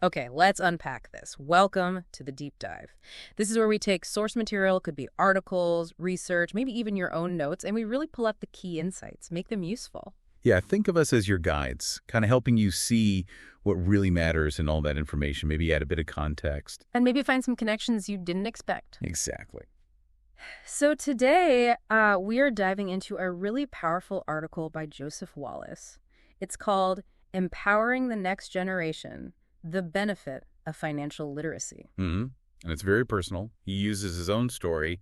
Okay, let's unpack this. Welcome to the deep dive. This is where we take source material, could be articles, research, maybe even your own notes, and we really pull out the key insights, make them useful. Yeah, think of us as your guides, kind of helping you see what really matters in all that information, maybe add a bit of context. And maybe find some connections you didn't expect. Exactly. So today, we are diving into a really powerful article by Joseph Wallace. It's called Empowering the Next Generation, The Benefit of Financial Literacy. And it's very personal. He uses his own story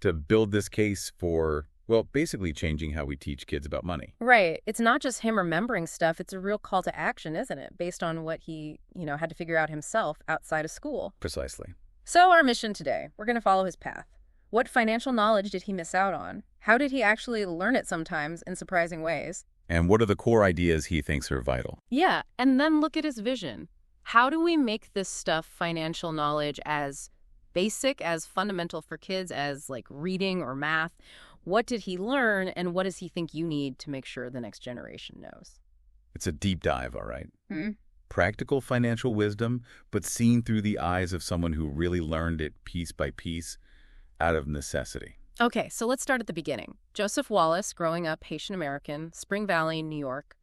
to build this case for, well, basically changing how we teach kids about money. Right. It's not just him remembering stuff. It's a real call to action, isn't it? Based on what he, had to figure out himself outside of school. Precisely. So our mission today, we're going to follow his path. What financial knowledge did he miss out on? How did he actually learn it sometimes in surprising ways? And what are the core ideas he thinks are vital? Yeah, and then look at his vision. How do we make this stuff, financial knowledge, as basic, as fundamental for kids as like reading or math? What did he learn, and what does he think you need to make sure the next generation knows? It's a deep dive, all right? Hmm. Practical financial wisdom, but seen through the eyes of someone who really learned it piece by piece out of necessity. Okay, so let's start at the beginning. Joseph Wallace, growing up Haitian-American, Spring Valley, New York.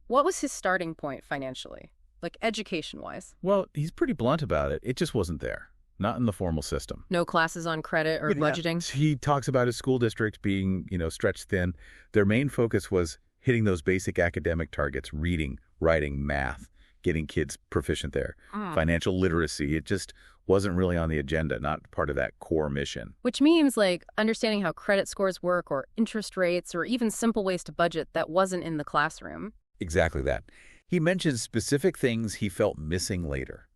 What was his starting point financially, like education-wise? Well, he's pretty blunt about it. It just wasn't there. Not in the formal system. No classes on credit or budgeting? He talks about his school district being, stretched thin. Their main focus was hitting those basic academic targets, reading, writing, math, getting kids proficient there. Financial literacy, it just wasn't really on the agenda, not part of that core mission. Which means like understanding how credit scores work or interest rates or even simple ways to budget that wasn't in the classroom. Exactly that. He mentions specific things he felt missing later.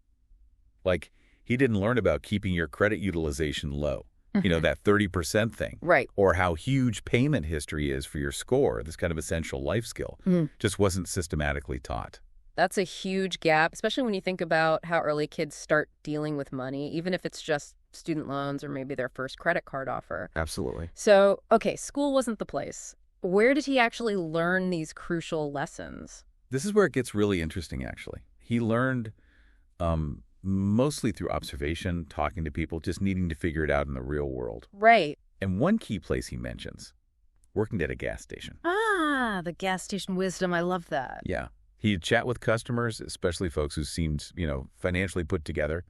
Like, he didn't learn about keeping your credit utilization low. That 30% thing. Right. Or how huge payment history is for your score, this kind of essential life skill. Just wasn't systematically taught. That's a huge gap, especially when you think about how early kids start dealing with money, even if it's just student loans or maybe their first credit card offer. Absolutely. So, okay, school wasn't the place. Where did he actually learn these crucial lessons? This is where it gets really interesting, actually. He learned mostly through observation, talking to people, just needing to figure it out in the real world. Right. And one key place he mentions, working at a gas station. Ah, the gas station wisdom. I love that. Yeah. He'd chat with customers, especially folks who seemed, financially put together.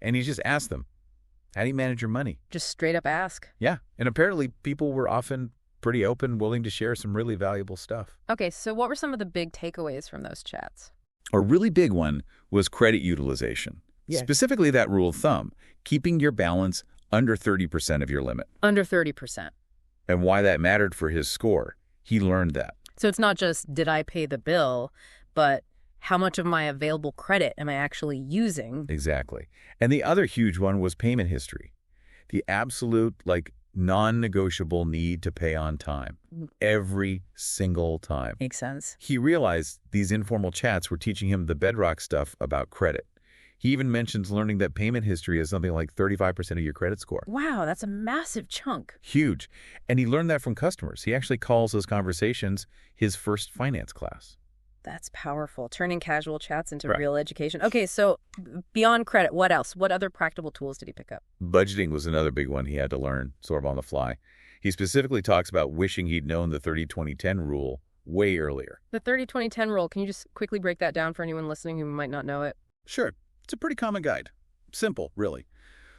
And he just asked them, how do you manage your money? Just straight up ask. Yeah. And apparently people were often pretty open, willing to share some really valuable stuff. Okay, so what were some of the big takeaways from those chats? A really big one was credit utilization. Yeah. Specifically that rule of thumb, keeping your balance under 30% of your limit. Under 30%. And why that mattered for his score. He learned that. So it's not just, did I pay the bill, but how much of my available credit am I actually using? Exactly. And the other huge one was payment history. The absolute, non-negotiable need to pay on time. Every single time. Makes sense. He realized these informal chats were teaching him the bedrock stuff about credit. He even mentions learning that payment history is something like 35% of your credit score. Wow, that's a massive chunk. Huge. And he learned that from customers. He actually calls those conversations his first finance class. That's powerful. Turning casual chats into Right. real education. Okay, so beyond credit, what else? What other practical tools did he pick up? Budgeting was another big one he had to learn, sort of on the fly. He specifically talks about wishing he'd known the 30-20-10 rule way earlier. The 30-20-10 rule, can you just quickly break that down for anyone listening who might not know it? Sure. It's a pretty common guide. Simple, really.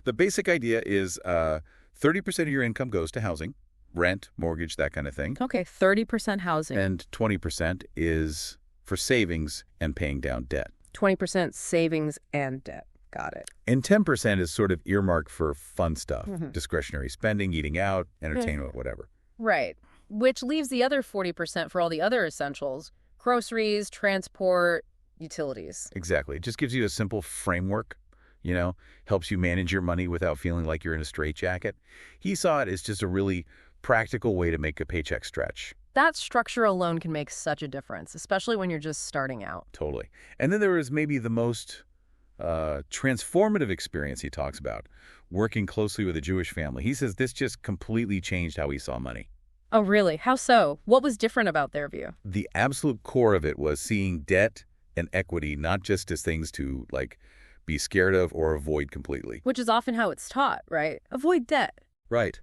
The basic idea is 30% of your income goes to housing, rent, mortgage, that kind of thing. Okay, 30% housing. And 20% is for savings and paying down debt. 20% savings and debt. Got it. And 10% is sort of earmarked for fun stuff, discretionary spending, eating out, entertainment, whatever. Right. Which leaves the other 40% for all the other essentials, groceries, transport, utilities. Exactly. It just gives you a simple framework, helps you manage your money without feeling like you're in a straitjacket. He saw it as just a really practical way to make a paycheck stretch. That structure alone can make such a difference, especially when you're just starting out. Totally. And then there was maybe the most transformative experience he talks about, working closely with a Jewish family. He says this just completely changed how he saw money. Oh, really? How so? What was different about their view? The absolute core of it was seeing debt and equity not just as things to, like, be scared of or avoid completely. Which is often how it's taught, right? Avoid debt. Right.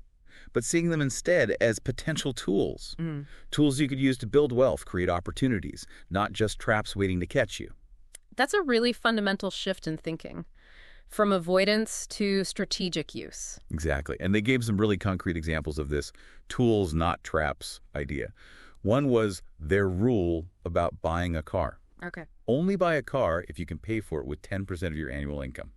But seeing them instead as potential tools. Mm. Tools you could use to build wealth, create opportunities, not just traps waiting to catch you. That's a really fundamental shift in thinking, from avoidance to strategic use. Exactly. And they gave some really concrete examples of this tools, not traps idea. One was their rule about buying a car. Okay. Only buy a car if you can pay for it with 10% of your annual income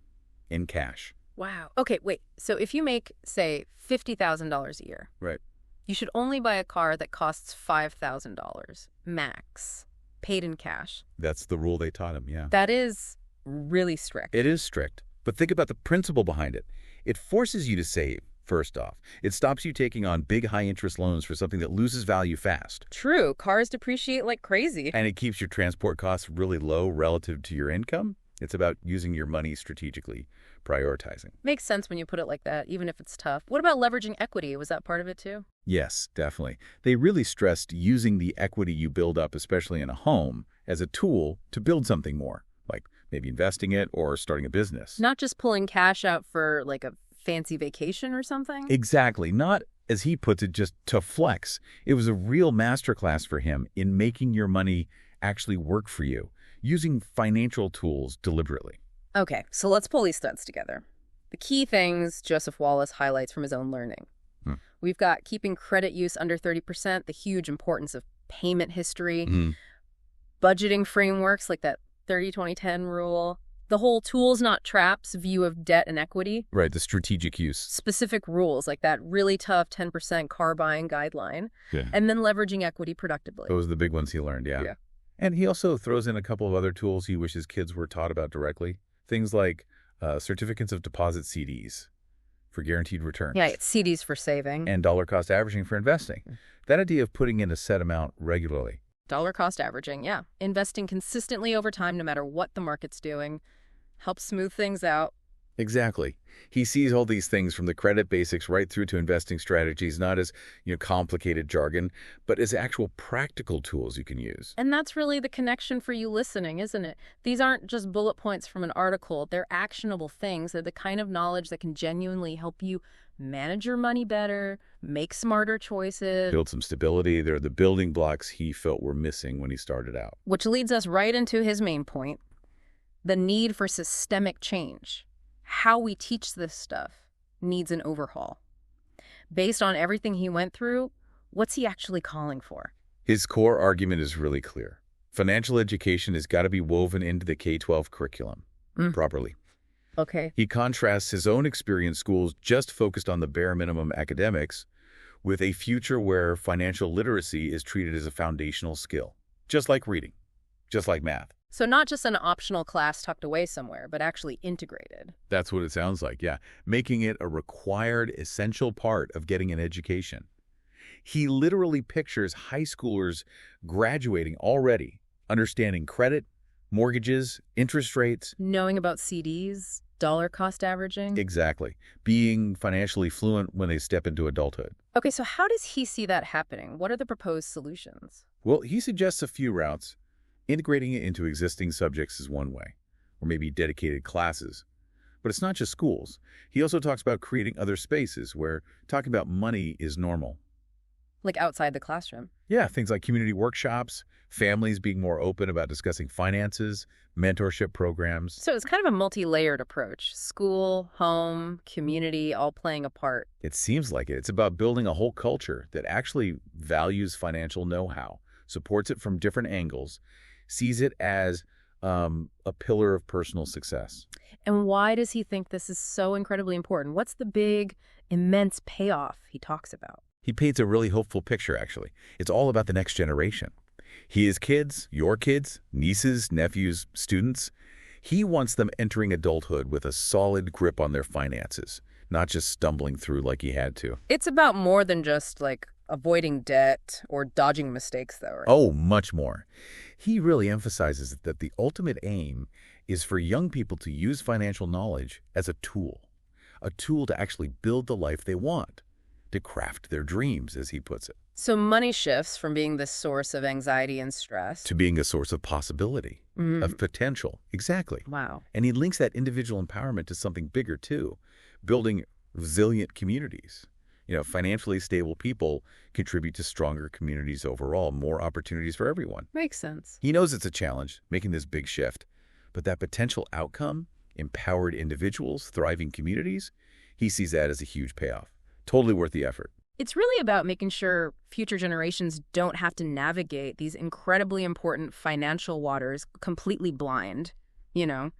in cash. Wow. Okay, wait. So if you make, say, $50,000 a year, Right. you should only buy a car that costs $5,000 max, paid in cash. That's the rule they taught him, yeah. That is really strict. It is strict, but think about the principle behind it. It forces you to save, first off. It stops you taking on big high-interest loans for something that loses value fast. True. Cars depreciate like crazy. And it keeps your transport costs really low relative to your income. It's about using your money strategically, prioritizing. Makes sense when you put it like that, even if it's tough. What about leveraging equity? Was that part of it too? Yes, definitely. They really stressed using the equity you build up, especially in a home, as a tool to build something more, like maybe investing it or starting a business. Not just pulling cash out for like a fancy vacation or something? Exactly. Not, as he puts it, just to flex. It was a real masterclass for him in making your money actually work for you, using financial tools deliberately. Okay, so let's pull these threads together. The key things Joseph Wallace highlights from his own learning. We've got keeping credit use under 30%, the huge importance of payment history, budgeting frameworks like that 30-20-10 rule, the whole tools not traps view of debt and equity. Right, the strategic use. Specific rules like that really tough 10% car buying guideline, Yeah. and then leveraging equity productively. Those are the big ones he learned, yeah. Yeah. And he also throws in a couple of other tools he wishes kids were taught about directly. Things like certificates of deposit CDs for guaranteed returns. Yeah, it's CDs for saving. And dollar cost averaging for investing. That idea of putting in a set amount regularly. Dollar cost averaging, yeah. Investing consistently over time no matter what the market's doing. Helps smooth things out. Exactly. He sees all these things from the credit basics right through to investing strategies, not as, complicated jargon, but as actual practical tools you can use. And that's really the connection for you listening, isn't it? These aren't just bullet points from an article. They're actionable things. They're the kind of knowledge that can genuinely help you manage your money better, make smarter choices. Build some stability. They're the building blocks he felt were missing when he started out. Which leads us right into his main point, the need for systemic change. How we teach this stuff needs an overhaul. Based on everything he went through, what's he actually calling for? His core argument is really clear. Financial education has got to be woven into the K-12 curriculum properly. Okay. He contrasts his own experience schools just focused on the bare minimum academics with a future where financial literacy is treated as a foundational skill, just like reading, just like math. So not just an optional class tucked away somewhere, but actually integrated. That's what it sounds like, yeah. Making it a required, essential part of getting an education. He literally pictures high schoolers graduating already, understanding credit, mortgages, interest rates. Knowing about CDs, dollar cost averaging. Exactly. Being financially fluent when they step into adulthood. Okay, so how does he see that happening? What are the proposed solutions? Well, he suggests a few routes. Integrating it into existing subjects is one way, or maybe dedicated classes. But it's not just schools. He also talks about creating other spaces where talking about money is normal. Like outside the classroom. Yeah, things like community workshops, families being more open about discussing finances, mentorship programs. So it's kind of a multi-layered approach. School, home, community, all playing a part. It seems like it. It's about building a whole culture that actually values financial know-how, supports it from different angles, sees it as a pillar of personal success. And why does he think this is so incredibly important? What's the big, immense payoff he talks about? He paints a really hopeful picture, actually. It's all about the next generation. His kids, your kids, nieces, nephews, students, he wants them entering adulthood with a solid grip on their finances, not just stumbling through like he had to. It's about more than just like avoiding debt or dodging mistakes, though, right? Oh, much more. He really emphasizes that the ultimate aim is for young people to use financial knowledge as a tool to actually build the life they want, to craft their dreams, as he puts it. So money shifts from being the source of anxiety and stress. to being a source of possibility, Mm, of potential. Exactly. wow. And he links that individual empowerment to something bigger, too, building resilient communities. Financially stable people contribute to stronger communities overall, more opportunities for everyone. Makes sense. He knows it's a challenge, making this big shift, but that potential outcome, empowered individuals, thriving communities, he sees that as a huge payoff. Totally worth the effort. It's really about making sure future generations don't have to navigate these incredibly important financial waters completely blind. You know,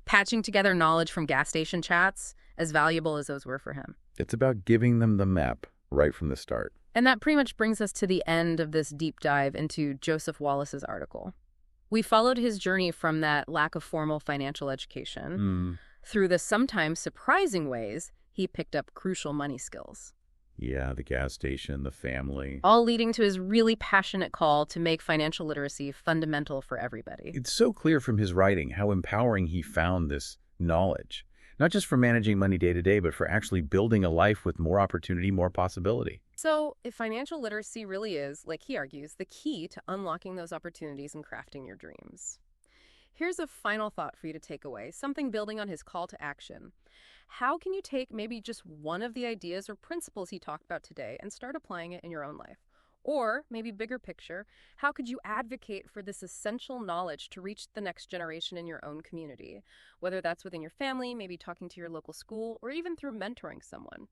patching together knowledge from gas station chats, as valuable as those were for him. It's about giving them the map right from the start. And that pretty much brings us to the end of this deep dive into Joseph Wallace's article. We followed his journey from that lack of formal financial education through the sometimes surprising ways he picked up crucial money skills, Yeah, the gas station, the family. all leading to his really passionate call to make financial literacy fundamental for everybody. It's so clear from his writing how empowering he found this knowledge, not just for managing money day to day, but for actually building a life with more opportunity, more possibility. So, if financial literacy really is, like he argues, the key to unlocking those opportunities and crafting your dreams. Here's a final thought for you to take away, something building on his call to action. How can you take maybe just one of the ideas or principles he talked about today and start applying it in your own life? Or, maybe bigger picture, how could you advocate for this essential knowledge to reach the next generation in your own community? Whether that's within your family, maybe talking to your local school, or even through mentoring someone.